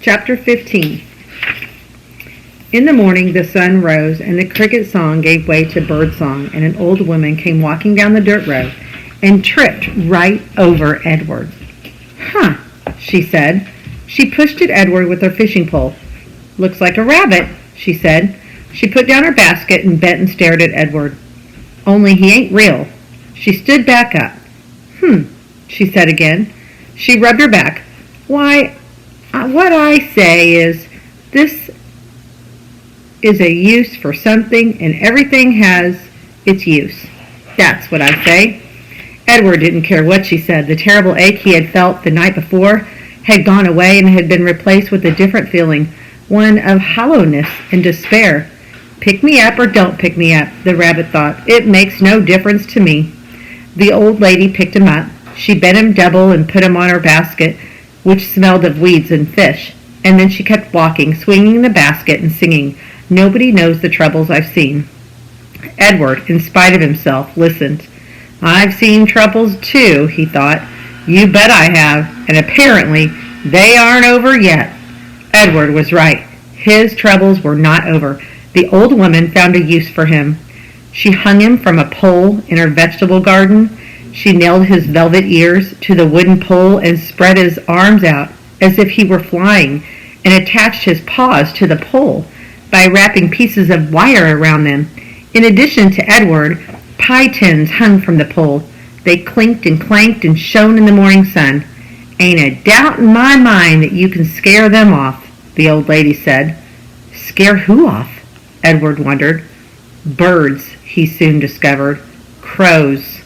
Chapter 15. In the morning the sun rose, and the cricket song gave way to bird song, and an old woman came walking down the dirt road and tripped right over Edward. "Huh," she said. She pushed at Edward with her fishing pole. "Looks like a rabbit," she said. She put down her basket and bent and stared at Edward. "Only he ain't real." She stood back up. She said again. She rubbed her back. "Why, what I say is, this is a use for something, and everything has its use. That's what I say." Edward didn't care what she said. The terrible ache he had felt the night before had gone away and had been replaced with a different feeling, one of hollowness and despair. "Pick me up or don't pick me up," the rabbit thought. "It makes no difference to me." The old lady picked him up. She bent him double and put him on her basket, which smelled of weeds and fish. And then she kept walking, swinging the basket and singing, "Nobody knows the troubles I've seen." Edward, in spite of himself, listened. "I've seen troubles too," he thought. "You bet I have, and apparently they aren't over yet." Edward was right. His troubles were not over. The old woman found a use for him. She hung him from a pole in her vegetable garden. She nailed his velvet ears to the wooden pole and spread his arms out as if he were flying, and attached his paws to the pole by wrapping pieces of wire around them. In addition to Edward, pie tins hung from the pole. They clinked and clanked and shone in the morning sun. "Ain't a doubt in my mind that you can scare them off," the old lady said. Scare who off? Edward wondered. Birds, he soon discovered. Crows.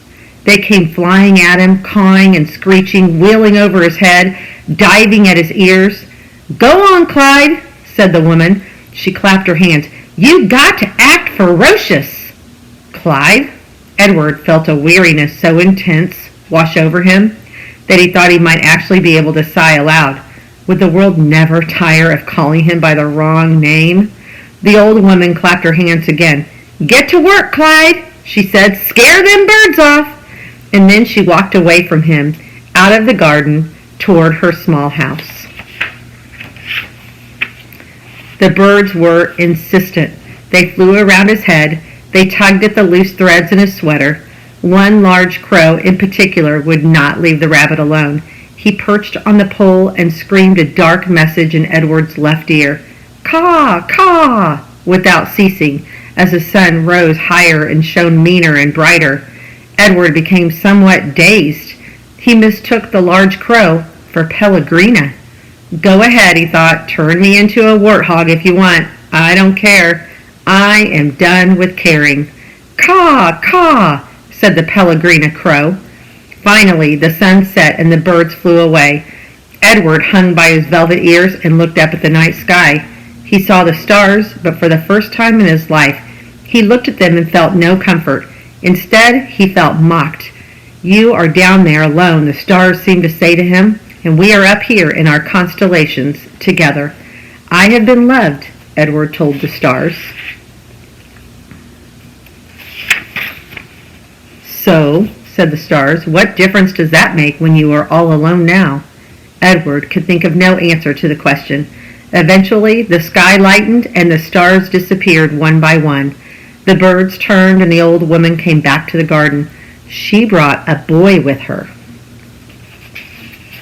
They came flying at him, cawing and screeching, wheeling over his head, diving at his ears. "Go on, Clyde," said the woman. She clapped her hands. "You've got to act ferocious." Clyde? Edward felt a weariness so intense wash over him that he thought he might actually be able to sigh aloud. Would the world never tire of calling him by the wrong name? The old woman clapped her hands again. "Get to work, Clyde," she said. "Scare them birds off." And then she walked away from him, out of the garden, toward her small house. The birds were insistent. They flew around his head. They tugged at the loose threads in his sweater. One large crow in particular would not leave the rabbit alone. He perched on the pole and screamed a dark message in Edward's left ear. "Caw, caw," without ceasing, as the sun rose higher and shone meaner and brighter. Edward became somewhat dazed. He mistook the large crow for Pellegrina. "Go ahead," he thought. "Turn me into a warthog if you want. I don't care. I am done with caring." "Caw, caw," said the Pellegrina crow. Finally, the sun set and the birds flew away. Edward hung by his velvet ears and looked up at the night sky. He saw the stars, but for the first time in his life, he looked at them and felt no comfort. Instead, he felt mocked. "You are down there alone," the stars seemed to say to him, "and we are up here in our constellations together." "I have been loved," Edward told the stars. "So," said the stars, "what difference does that make when you are all alone now?" Edward could think of no answer to the question. Eventually, the sky lightened and the stars disappeared one by one. The birds turned and the old woman came back to the garden. She brought a boy with her.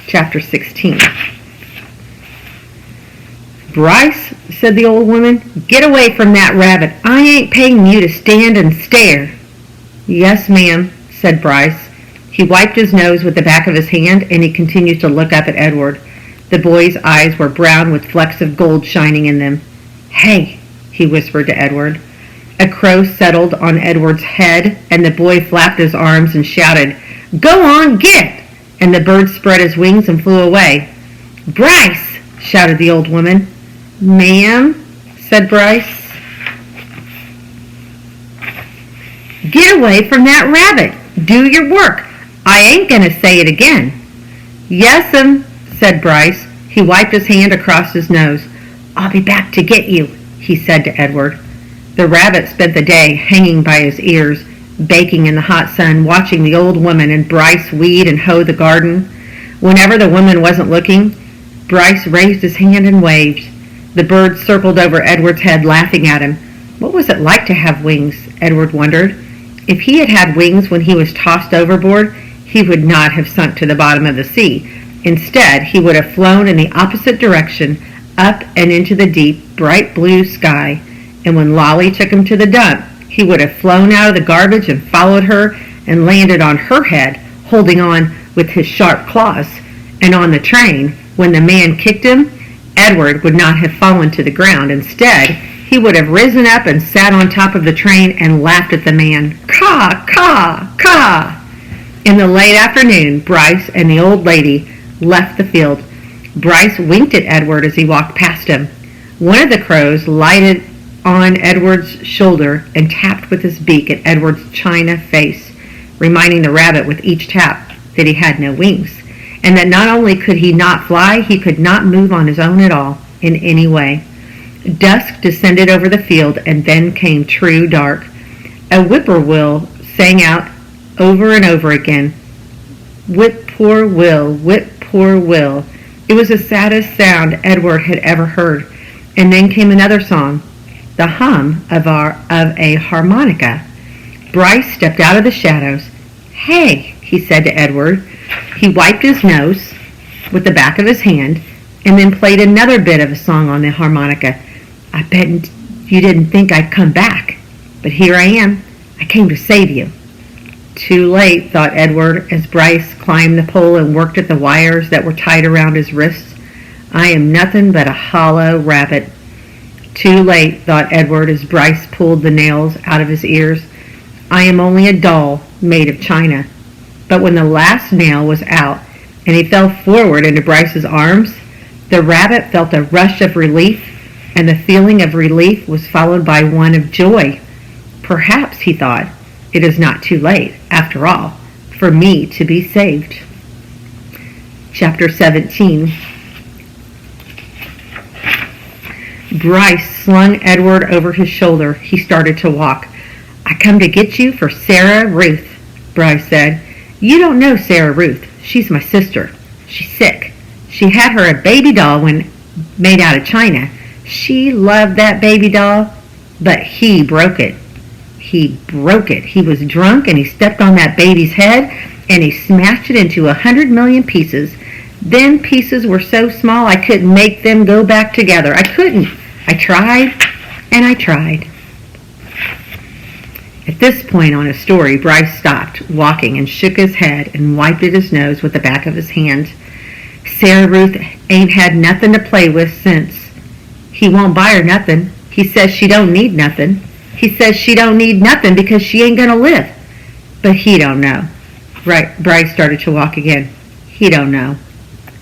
Chapter 16. "Bryce," said the old woman, "get away from that rabbit. I ain't paying you to stand and stare." "Yes, ma'am," said Bryce. He wiped his nose with the back of his hand and he continued to look up at Edward. The boy's eyes were brown with flecks of gold shining in them. "Hey," he whispered to Edward. A crow settled on Edward's head, and the boy flapped his arms and shouted, "Go on, get!" And the bird spread his wings and flew away. "Bryce!" shouted the old woman. "Ma'am," said Bryce. "Get away from that rabbit. Do your work. I ain't going to say it again." "Yes'm," said Bryce. He wiped his hand across his nose. "I'll be back to get you," he said to Edward. The rabbit spent the day hanging by his ears, baking in the hot sun, watching the old woman and Bryce weed and hoe the garden. Whenever the woman wasn't looking, Bryce raised his hand and waved. The bird circled over Edward's head, laughing at him. What was it like to have wings? Edward wondered. If he had had wings when he was tossed overboard, he would not have sunk to the bottom of the sea. Instead, he would have flown in the opposite direction, up and into the deep, bright blue sky. And when Lolly took him to the dump, he would have flown out of the garbage and followed her and landed on her head, holding on with his sharp claws. And on the train, when the man kicked him, Edward would not have fallen to the ground. Instead, he would have risen up and sat on top of the train and laughed at the man. Caw, caw, caw. In the late afternoon, Bryce and the old lady left the field. Bryce winked at Edward as he walked past him. One of the crows lighted on Edward's shoulder and tapped with his beak at Edward's china face, reminding the rabbit with each tap that he had no wings, and that not only could he not fly, he could not move on his own at all, in any way. Dusk descended over the field, and then came true dark. A whippoorwill sang out over and over again, "Whip poor Will, whip poor Will." It was the saddest sound Edward had ever heard. And then came another song, the hum of a harmonica. Bryce stepped out of the shadows. "Hey," he said to Edward. He wiped his nose with the back of his hand and then played another bit of a song on the harmonica. "I bet you didn't think I'd come back, but here I am. I came to save you." Too late, thought Edward, as Bryce climbed the pole and worked at the wires that were tied around his wrists. "I am nothing but a hollow rabbit." Too late, thought Edward, as Bryce pulled the nails out of his ears. "I am only a doll made of china." But when the last nail was out and he fell forward into Bryce's arms, the rabbit felt a rush of relief, and the feeling of relief was followed by one of joy. Perhaps, he thought, it is not too late, after all, for me to be saved. Chapter 17. Bryce slung Edward over his shoulder. He started to walk. "I come to get you for Sarah Ruth," Bryce said. "You don't know Sarah Ruth. She's my sister. She's sick. She had her a baby doll when made out of china. She loved that baby doll, but he broke it. He broke it. He was drunk and he stepped on that baby's head and he smashed it into 100 million pieces. Them pieces were so small I couldn't make them go back together. I couldn't. I tried and I tried." At this point on his story, Bryce stopped walking and shook his head and wiped at his nose with the back of his hand. "Sarah Ruth ain't had nothing to play with since. He won't buy her nothing. He says she don't need nothing. He says she don't need nothing because she ain't gonna live. But he don't know." Right, Bryce started to walk again. "He don't know,"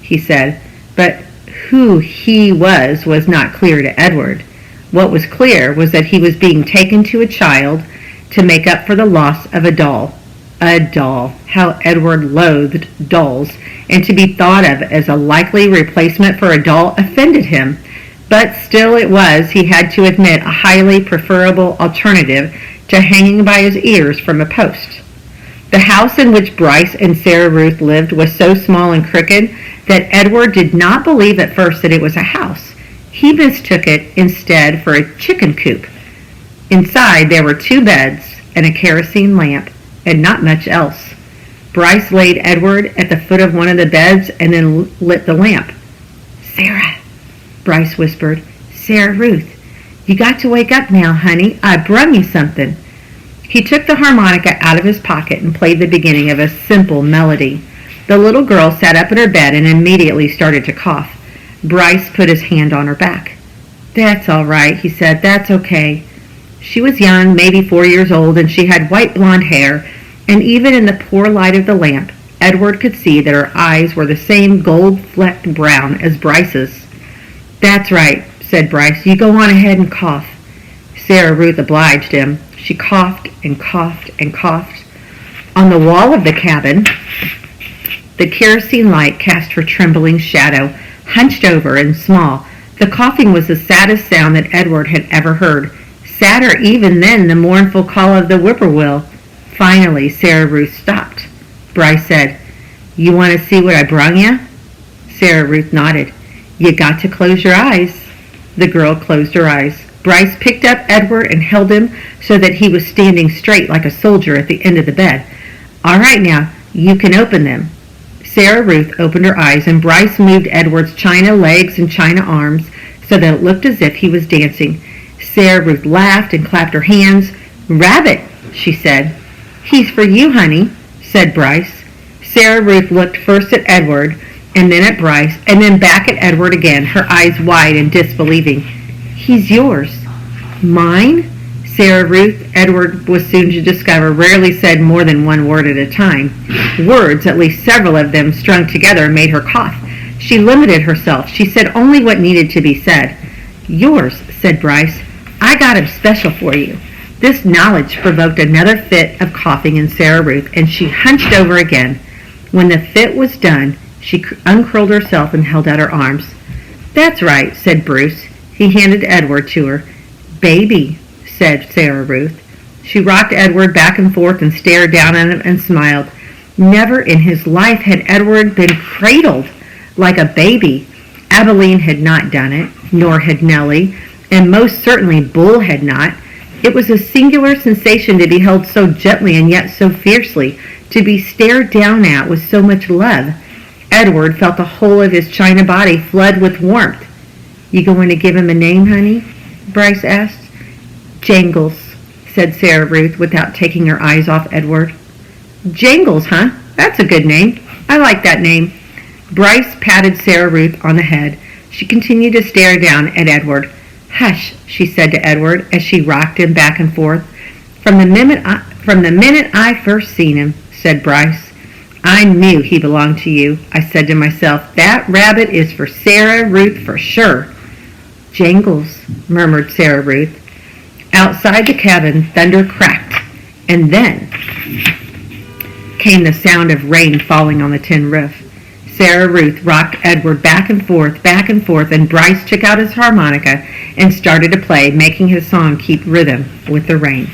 he said. But who he was not clear to Edward. What was clear was that he was being taken to a child to make up for the loss of a doll. A doll. How Edward loathed dolls, and to be thought of as a likely replacement for a doll offended him. But still it was, he had to admit, a highly preferable alternative to hanging by his ears from a post. The house in which Bryce and Sarah Ruth lived was so small and crooked that Edward did not believe at first that it was a house. He mistook it instead for a chicken coop. Inside there were 2 beds and a kerosene lamp, and not much else. Bryce laid Edward at the foot of one of the beds and then lit the lamp. "Sarah," Bryce whispered. "Sarah Ruth, you got to wake up now, honey. I brung you something." He took the harmonica out of his pocket and played the beginning of a simple melody. The little girl sat up in her bed and immediately started to cough. Bryce put his hand on her back. "That's all right," he said. "That's okay." She was young, maybe 4 years old, and she had white blonde hair, and even in the poor light of the lamp, Edward could see that her eyes were the same gold-flecked brown as Bryce's. "That's right," said Bryce. "You go on ahead and cough." Sarah Ruth obliged him. She coughed and coughed and coughed. On the wall of the cabin, the kerosene light cast her trembling shadow, hunched over and small. The coughing was the saddest sound that Edward had ever heard. Sadder even than the mournful call of the whippoorwill. Finally, Sarah Ruth stopped. Bryce said, "You want to see what I brung you?" Sarah Ruth nodded. You got to close your eyes. The girl closed her eyes. Bryce picked up Edward and held him so that he was standing straight like a soldier at the end of the bed. All right now, you can open them. Sarah Ruth opened her eyes, and Bryce moved Edward's china legs and china arms so that it looked as if he was dancing. Sarah Ruth laughed and clapped her hands. Rabbit, she said. He's for you, honey, said Bryce. Sarah Ruth looked first at Edward, and then at Bryce, and then back at Edward again, her eyes wide and disbelieving. He's yours. Mine? Sarah Ruth, Edward was soon to discover, rarely said more than one word at a time. Words, at least several of them strung together, made her cough. She limited herself. She said only what needed to be said. Yours, said Bryce. I got him special for you. This knowledge provoked another fit of coughing in Sarah Ruth, and she hunched over again. When the fit was done, she uncurled herself and held out her arms. That's right, said Bruce. He handed Edward to her. Baby, said Sarah Ruth. She rocked Edward back and forth and stared down at him and smiled. Never in his life had Edward been cradled like a baby. Abilene had not done it, nor had Nellie, and most certainly Bull had not. It was a singular sensation to be held so gently and yet so fiercely, to be stared down at with so much love. Edward felt the whole of his china body flood with warmth. You going to give him a name, honey? Bryce asked. Jangles, said Sarah Ruth without taking her eyes off Edward. Jangles, huh? That's a good name. I like that name. Bryce patted Sarah Ruth on the head. She continued to stare down at Edward. Hush, she said to Edward as she rocked him back and forth. From the minute I first seen him, said Bryce, I knew he belonged to you. I said to myself, that rabbit is for Sarah Ruth for sure. Jangles, murmured Sarah Ruth. Outside the cabin, thunder cracked, and then came the sound of rain falling on the tin roof. Sarah Ruth rocked Edward back and forth, and Bryce took out his harmonica and started to play, making his song keep rhythm with the rain.